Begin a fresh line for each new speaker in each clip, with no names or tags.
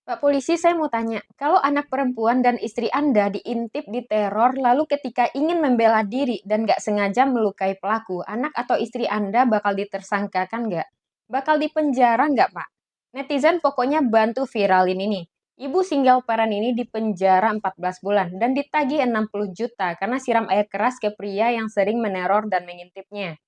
Pak Polisi, saya mau tanya, kalau anak perempuan dan istri Anda diintip, diteror, lalu ketika ingin membela diri dan nggak sengaja melukai pelaku, anak atau istri Anda bakal ditersangkakan nggak? Bakal dipenjara nggak, Pak? Netizen pokoknya bantu viralin ini. Ibu single parent ini dipenjara 14 bulan dan ditagih 60 juta karena siram air keras ke pria yang sering meneror dan mengintipnya.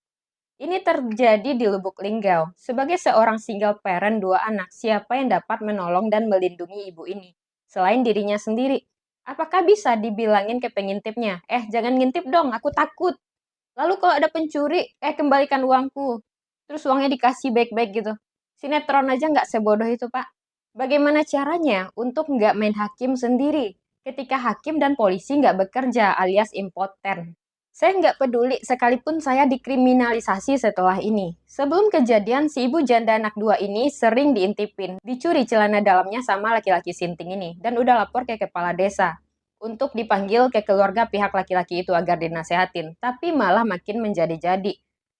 Ini terjadi di Lubuk Linggau. Sebagai seorang single parent dua anak, siapa yang dapat menolong dan melindungi ibu ini? Selain dirinya sendiri. Apakah bisa dibilangin ke pengintipnya, jangan ngintip dong, aku takut. Lalu kalau ada pencuri, kembalikan uangku. Terus uangnya dikasih baik-baik gitu. Sinetron aja nggak sebodoh itu, Pak. Bagaimana caranya untuk nggak main hakim sendiri ketika hakim dan polisi nggak bekerja alias impoten? Saya nggak peduli sekalipun saya dikriminalisasi setelah ini. Sebelum kejadian, si ibu janda anak dua ini sering diintipin, dicuri celana dalamnya sama laki-laki sinting ini, dan udah lapor ke kepala desa untuk dipanggil ke keluarga pihak laki-laki itu agar dinasehatin, tapi malah makin menjadi-jadi.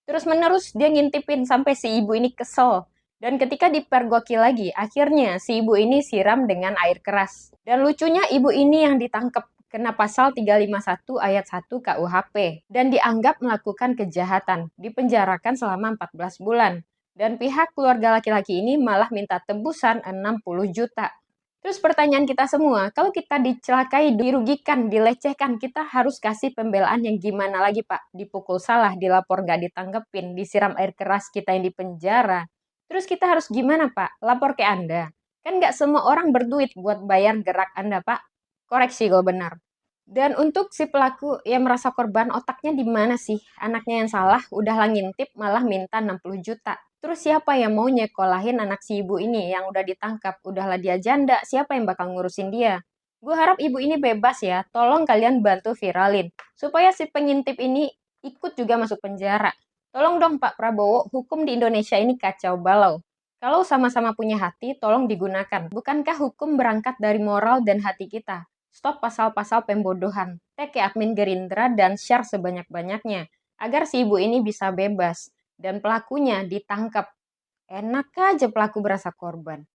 Terus-menerus dia ngintipin sampai si ibu ini kesel. Dan ketika dipergoki lagi, akhirnya si ibu ini siram dengan air keras. Dan lucunya ibu ini yang ditangkap kena pasal 351 ayat 1 KUHP dan dianggap melakukan kejahatan, dipenjarakan selama 14 bulan. Dan pihak keluarga laki-laki ini malah minta tebusan 60 juta. Terus pertanyaan kita semua, kalau kita dicelakai, dirugikan, dilecehkan, kita harus kasih pembelaan yang gimana lagi, Pak? Dipukul salah, dilapor nggak ditanggepin, disiram air keras, kita yang dipenjara. Terus kita harus gimana, Pak? Lapor ke Anda. Kan nggak semua orang berduit buat bayar gerak Anda, Pak. Koreksi kalau benar. Dan untuk si pelaku yang merasa korban, otaknya di mana sih? Anaknya yang salah, udah lah ngintip, malah minta 60 juta. Terus siapa yang mau nyekolahin anak si ibu ini yang udah ditangkap? Udahlah dia janda, siapa yang bakal ngurusin dia? Gue harap ibu ini bebas ya, tolong kalian bantu viralin. Supaya si pengintip ini ikut juga masuk penjara. Tolong dong Pak Prabowo, hukum di Indonesia ini kacau balau. Kalau sama-sama punya hati, tolong digunakan. Bukankah hukum berangkat dari moral dan hati kita? Stop pasal-pasal pembodohan. Tag ke admin Gerindra dan share sebanyak-banyaknya agar si ibu ini bisa bebas dan pelakunya ditangkap. Enak aja pelaku berasa korban.